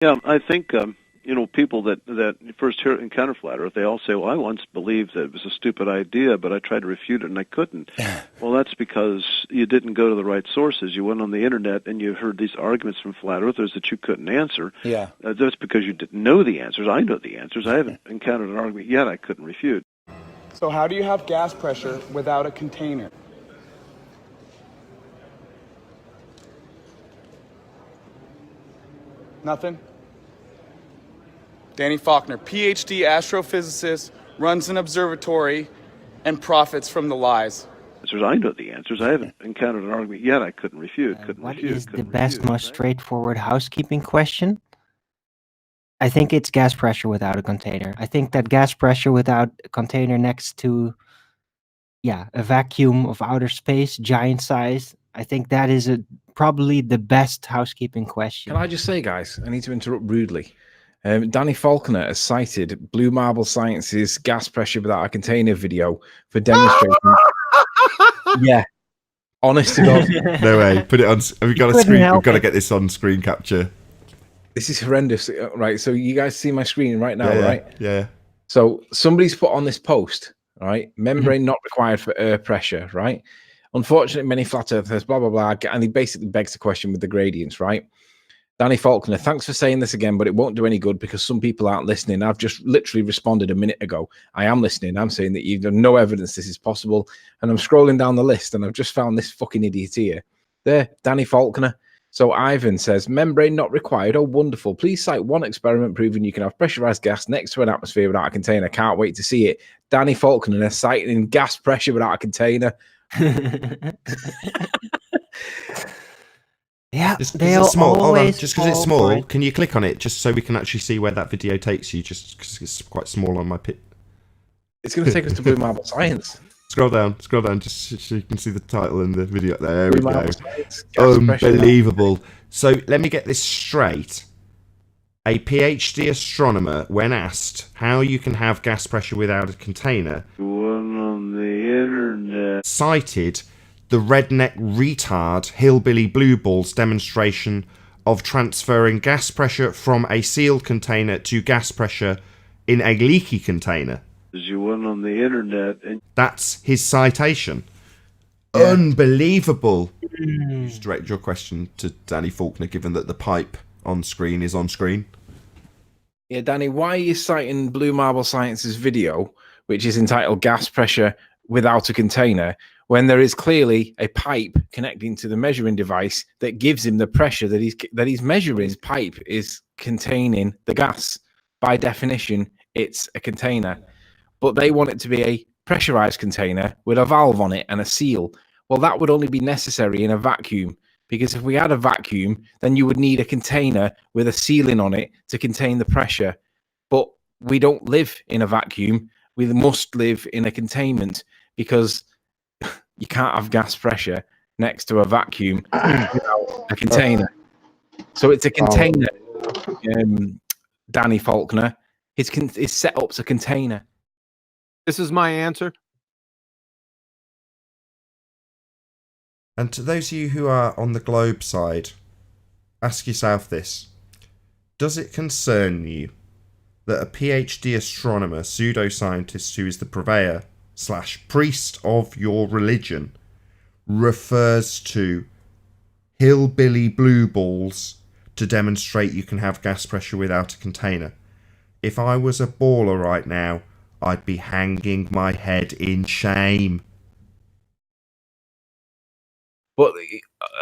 Yeah, I think people that first encounter flat Earth, they all say, "Well, I once believed that it was a stupid idea, but I tried to refute it and I couldn't." Well, that's because you didn't go to the right sources. You went on the internet and you heard these arguments from flat earthers that you couldn't answer. Yeah. That's because you didn't know the answers. I know the answers. I haven't encountered an argument yet I couldn't refute. So how do you have gas pressure without a container? Nothing? Danny Faulkner, PhD astrophysicist, runs an observatory and profits from the lies. I know the answers. I haven't encountered an argument yet I couldn't refute. What is the best, most straightforward housekeeping question? I think it's gas pressure without a container. I think that gas pressure without a container next to, a vacuum of outer space, giant size. I think that is probably the best housekeeping question. Can I just say, guys, I need to interrupt rudely. Danny Faulkner has cited Blue Marble Science's gas pressure without a container video for demonstrating. Yeah. Honest to God. No way. Put it on. Have you got a screen? We've got to get this on screen capture. This is horrendous. Right. So you guys see my screen right now, right? Yeah. So somebody's put on this post, right? Membrane not required for air pressure, right? Unfortunately, many flat earthers, blah, blah, blah. And he basically begs the question with the gradients, right? Danny Faulkner, thanks for saying this again, but it won't do any good because some people aren't listening. I've just literally responded a minute ago. I am listening. I'm saying that you've no evidence this is possible. And I'm scrolling down the list and I've just found this fucking idiot here. There, Danny Faulkner. So Ivan says, membrane not required. Oh, wonderful. Please cite one experiment proving you can have pressurized gas next to an atmosphere without a container. Can't wait to see it. Danny Faulkner citing gas pressure without a container. Yeah, just because it's small. Hold on. Just because it's small, right? Can you click on it just so we can actually see where that video takes you? Just because it's quite small on my pit. It's going to take us to Blue Marble Science. Scroll down, just so you can see the title and the video. There we go. Science, Unbelievable. So let me get this straight. A PhD astronomer, when asked how you can have gas pressure without a container, One on the internet cited the redneck retard hillbilly blue balls demonstration of transferring gas pressure from a sealed container to gas pressure in a leaky container. You went on the internet and that's his citation. Yeah. Unbelievable. Just direct your question to Danny Faulkner, given that the pipe on screen is on screen. Yeah, Danny, why are you citing Blue Marble Science's video, which is entitled Gas Pressure Without a Container, when there is clearly a pipe connecting to the measuring device that gives him the pressure that he's measuring? His pipe is containing the gas. By definition, it's a container. But they want it to be a pressurized container with a valve on it and a seal. Well, that would only be necessary in a vacuum, because if we had a vacuum, then you would need a container with a sealing on it to contain the pressure. But we don't live in a vacuum. We must live in a containment, because you can't have gas pressure next to a vacuum without a container. So it's a container, Danny Faulkner. His setup's a container. This is my answer. And to those of you who are on the globe side, ask yourself this. Does it concern you that a PhD astronomer, pseudoscientist who is the purveyor / priest of your religion, refers to hillbilly blue balls to demonstrate you can have gas pressure without a container? If I was a baller right now, I'd be hanging my head in shame. But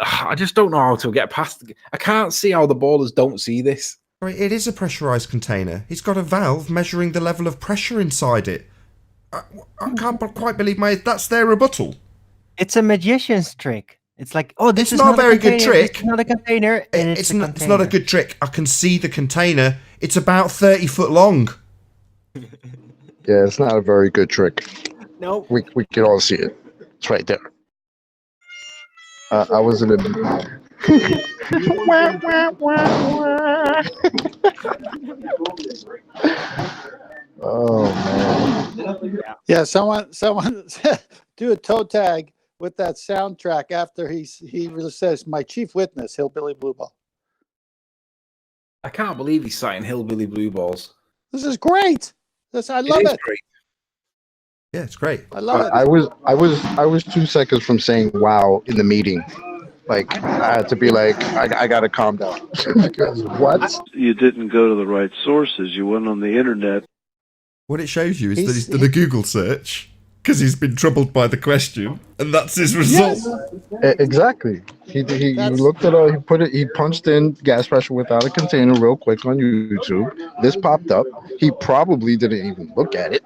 I just don't know how to get past. I can't see how the ballers don't see this. It is a pressurized container. It's got a valve measuring the level of pressure inside it. I can't quite believe that's their rebuttal. It's a magician's trick. It's like, oh, this is not a very good trick. It's not a container. And it's not a good trick. I can see the container. It's about 30 foot long. Yeah, it's not a very good trick. No. We can all see it. It's right there. I was in a... Oh, man. Yeah, someone do a toe tag with that soundtrack after he says, my chief witness, Hillbilly Blue Ball. I can't believe he's citing hillbilly blue balls. This is great. I love it. Great. Yeah, it's great. I love it. I was 2 seconds from saying wow in the meeting. Like I had to be like, I gotta calm down. Because what? You didn't go to the right sources. You went on the internet. What it shows you is that he's done a Google search because he's been troubled by the question, and that's his result. Yes. Exactly. He looked at all. He punched in gas pressure without a container real quick on YouTube. This popped up. He probably didn't even look at it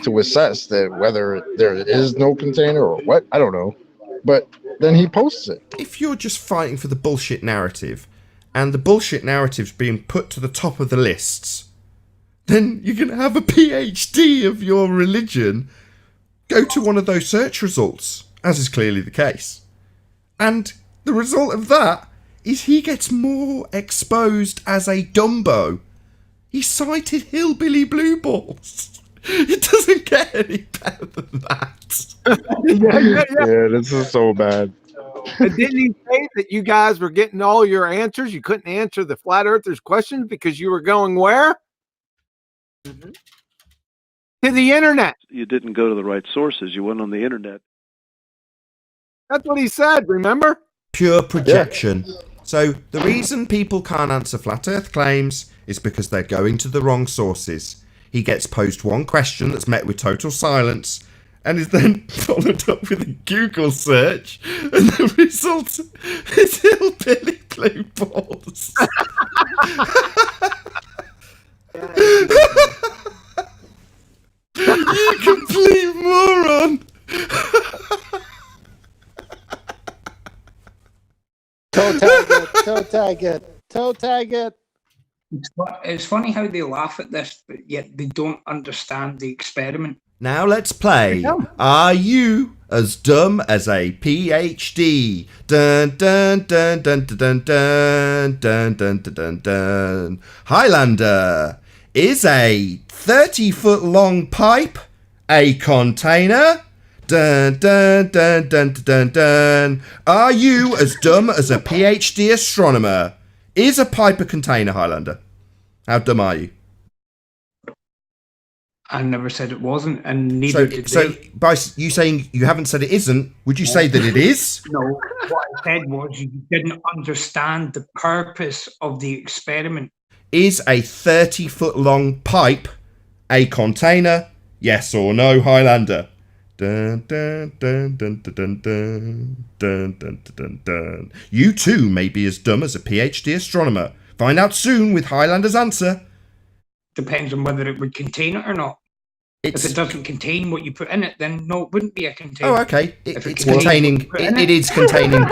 to assess that whether there is no container or what. I don't know. But then he posts it. If you're just fighting for the bullshit narrative, and the bullshit narrative's being put to the top of the lists, then you can have a PhD of your religion go to one of those search results, as is clearly the case. And the result of that is he gets more exposed as a Dumbo. He cited hillbilly blue balls. It doesn't get any better than that. Yeah, this is so bad. And didn't he say that you guys were getting all your answers? You couldn't answer the flat earthers' questions because you were going where? To the internet. You didn't go to the right sources. You went on the internet. That's what he said, remember? Pure projection. So the reason people can't answer flat earth claims is because they're going to the wrong sources. He gets posed one question that's met with total silence and is then followed up with a Google search, and the result is hillbilly blue balls. You complete moron! Toe tag it. Toe tag it. Toe tag it. It's funny how they laugh at this, but yet they don't understand the experiment. Now let's play. Are you as dumb as a PhD? Dun dun dun dun dun dun dun dun dun dun dun. Highlander, is a 30-foot long pipe a container? Dun dun dun dun dun dun. Are you as dumb as a PhD astronomer? Is a pipe a container, Highlander? How dumb are you? I never said it wasn't, and neither did So they. by you saying you haven't said it isn't, would you say that it is? No, what I said was you didn't understand the purpose of the experiment. Is a 30-foot long pipe a container? Yes or no, Highlander? Dun, dun, dun, dun, dun, dun, dun, dun, dun, dun, dun. You too may be as dumb as a PhD astronomer. Find out soon with Highlander's answer. Depends on whether it would contain it or not. If it doesn't contain what you put in it, then no, it wouldn't be a container. Oh, okay. If It's containing. It is containing.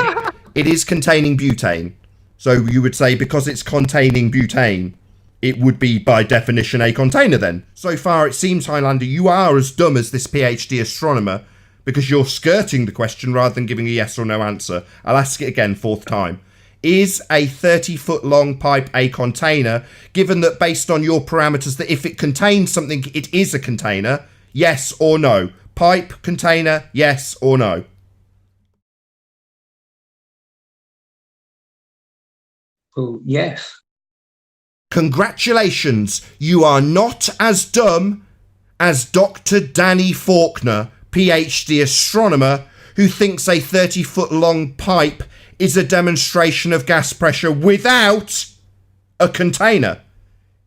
It is containing butane. So you would say because it's containing butane, it would be by definition a container then. So far, it seems, Highlander, you are as dumb as this PhD astronomer because you're skirting the question rather than giving a yes or no answer. I'll ask it again, fourth time. Is a 30-foot long pipe a container, given that based on your parameters that if it contains something, it is a container? Yes or no? Pipe, container, yes or no? Oh, yes. Congratulations, you are not as dumb as Dr. Danny Faulkner, PhD astronomer, who thinks a 30-foot long pipe is a demonstration of gas pressure without a container.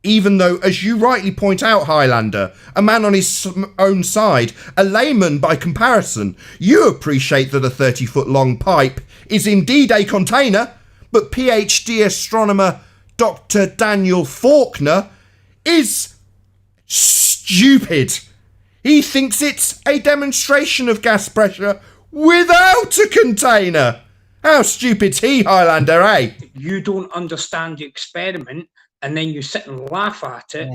Even though, as you rightly point out, Highlander, a man on his own side, a layman by comparison, you appreciate that a 30-foot long pipe is indeed a container, but PhD astronomer Dr. Daniel Faulkner is stupid. He thinks it's a demonstration of gas pressure without a container. How stupid's he, Highlander, eh? You don't understand the experiment, and then you sit and laugh at it,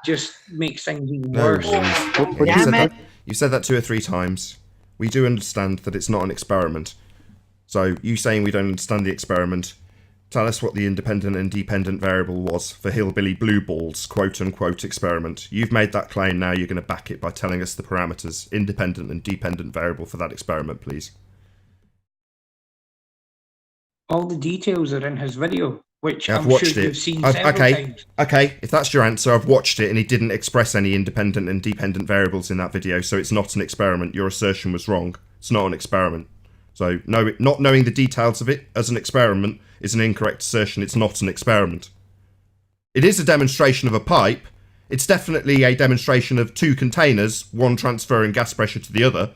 just makes things even worse. You said that 2 or 3 times. We do understand that it's not an experiment. So, you saying we don't understand the experiment, tell us what the independent and dependent variable was for Hillbilly Blue Ball's quote-unquote experiment. You've made that claim, now you're going to back it by telling us the parameters, independent and dependent variable for that experiment, please. All the details are in his video. which I've I'm watched sure it. you've seen several times. Okay, if that's your answer, I've watched it and he didn't express any independent and dependent variables in that video, so it's not an experiment. Your assertion was wrong. It's not an experiment. So no, not knowing the details of it as an experiment is an incorrect assertion. It's not an experiment. It is a demonstration of a pipe. It's definitely a demonstration of two containers, one transferring gas pressure to the other,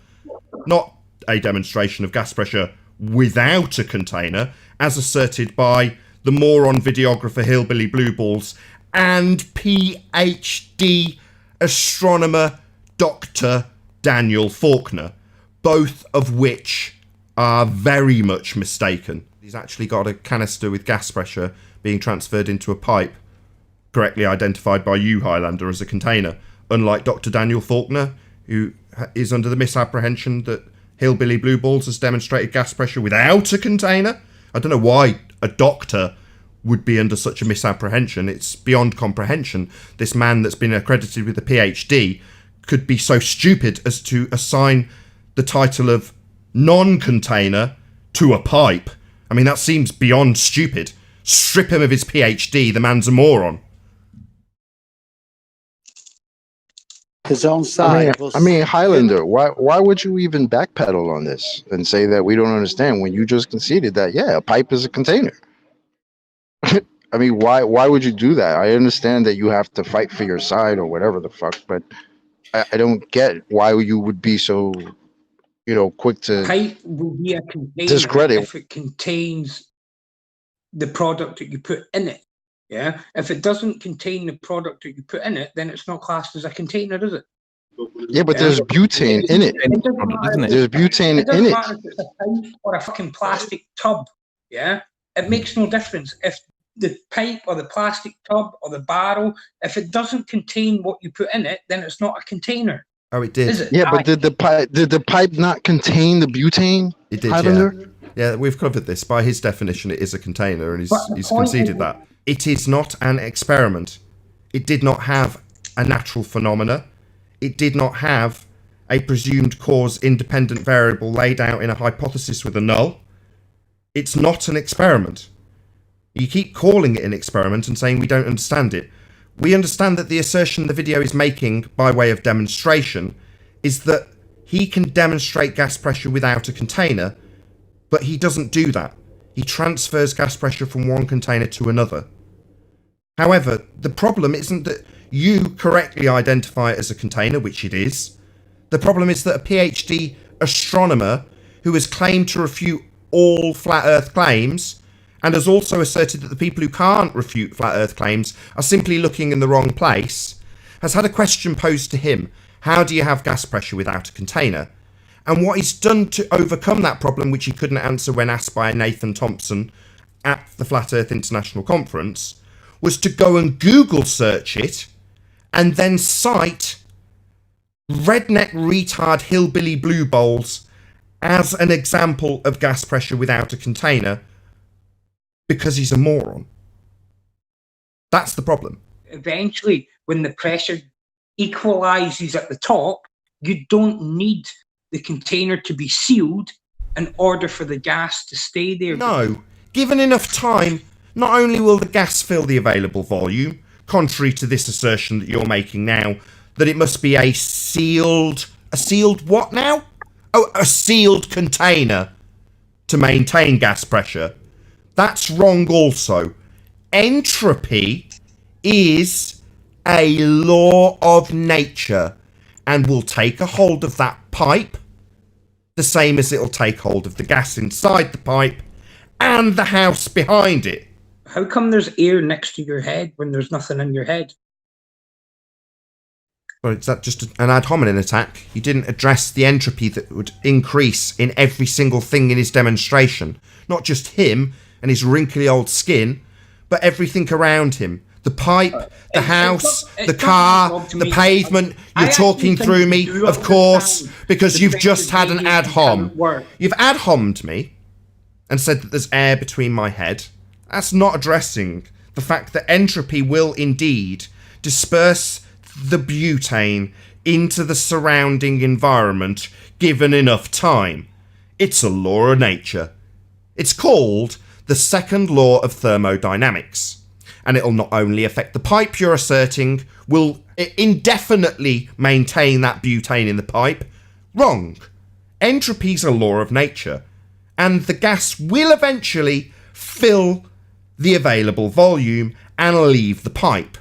not a demonstration of gas pressure without a container, as asserted by the moron videographer Hillbilly Blueballs and PhD astronomer Dr. Daniel Faulkner, both of which are very much mistaken. He's actually got a canister with gas pressure being transferred into a pipe, correctly identified by you, Highlander, as a container, unlike Dr. Daniel Faulkner, who is under the misapprehension that Hillbilly Blueballs has demonstrated gas pressure without a container. I don't know why a doctor would be under such a misapprehension. It's beyond comprehension. This man that's been accredited with a PhD could be so stupid as to assign the title of non-container to a pipe. I mean, that seems beyond stupid. Strip him of his PhD, the man's a moron. His own side. I mean, Highlander, why would you even backpedal on this and say that we don't understand when you just conceded that, yeah, a pipe is a container? I mean, why would you do that? I understand that you have to fight for your side or whatever the fuck, but I don't get why you would be so, quick to Pipe will be a container discredit. if it contains the product that you put in it. Yeah. If it doesn't contain the product that you put in it, then it's not classed as a container, is it? Yeah, but there's butane in it. There's butane in it. Matter if it's a pipe or a fucking plastic tub. Yeah. It makes no difference if the pipe or the plastic tub or the barrel, if it doesn't contain what you put in it, then it's not a container. Oh, it did. Is it? Yeah, but did the pipe not contain the butane? It did, Highlander? Yeah, we've covered this. By his definition, it is a container, and he's conceded that. It is not an experiment. It did not have a natural phenomena. It did not have a presumed cause independent variable laid out in a hypothesis with a null. It's not an experiment. You keep calling it an experiment and saying we don't understand it. We understand that the assertion the video is making by way of demonstration is that he can demonstrate gas pressure without a container, but he doesn't do that. He transfers gas pressure from one container to another. However, the problem isn't that you correctly identify it as a container, which it is. The problem is that a PhD astronomer who has claimed to refute all flat earth claims and has also asserted that the people who can't refute flat earth claims are simply looking in the wrong place, has had a question posed to him: how do you have gas pressure without a container? And what he's done to overcome that problem, which he couldn't answer when asked by Nathan Thompson at the Flat Earth International Conference, was to go and Google search it and then cite Redneck Retard Hillbilly Blueballs as an example of gas pressure without a container, because he's a moron. That's the problem. Eventually, when the pressure equalizes at the top, you don't need the container to be sealed in order for the gas to stay there. No. Given enough time, not only will the gas fill the available volume, contrary to this assertion that you're making now, that it must be a sealed what now? Oh, a sealed container to maintain gas pressure. That's wrong also. Entropy is a law of nature and will take a hold of that pipe the same as it'll take hold of the gas inside the pipe and the house behind it. How come there's air next to your head when there's nothing in your head? Well, is that just an ad hominem attack? You didn't address the entropy that would increase in every single thing in his demonstration. Not just him and his wrinkly old skin, but everything around him. The pipe, the house, the car, the pavement. You're talking through me, of course, because you've just had an ad hom. You've ad hommed me and said that there's air between my head. That's not addressing the fact that entropy will indeed disperse the butane into the surrounding environment given enough time. It's a law of nature. It's called the second law of thermodynamics. And it'll not only affect the pipe you're asserting, will indefinitely maintain that butane in the pipe. Wrong. Entropy's a law of nature, and the gas will eventually fill the available volume and leave the pipe.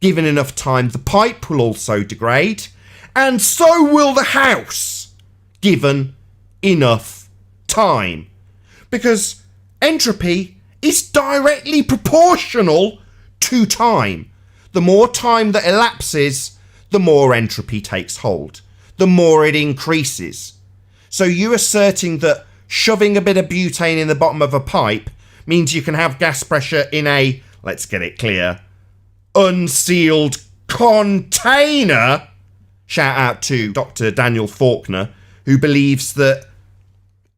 Given enough time, the pipe will also degrade, and so will the house, given enough time. Because entropy is directly proportional to time. The more time that elapses, the more entropy takes hold, the more it increases. So you asserting that shoving a bit of butane in the bottom of a pipe means you can have gas pressure in a, let's get it clear, unsealed container. Shout out to Dr. Daniel Faulkner, who believes that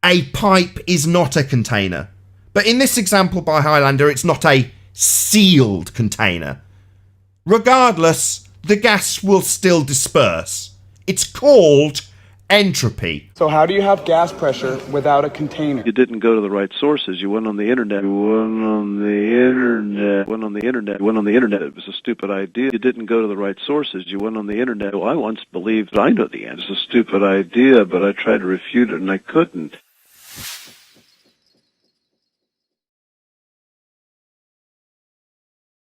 a pipe is not a container. But in this example by Highlander, it's not a sealed container. Regardless, the gas will still disperse. It's called entropy. So how do you have gas pressure without a container? You didn't go to the right sources. You went on the internet. You went on the internet. Went on the internet. Went on the internet. It was a stupid idea. You didn't go to the right sources. You went on the internet. Well, I once believed I know the answer. It's a stupid idea, but I tried to refute it and I couldn't.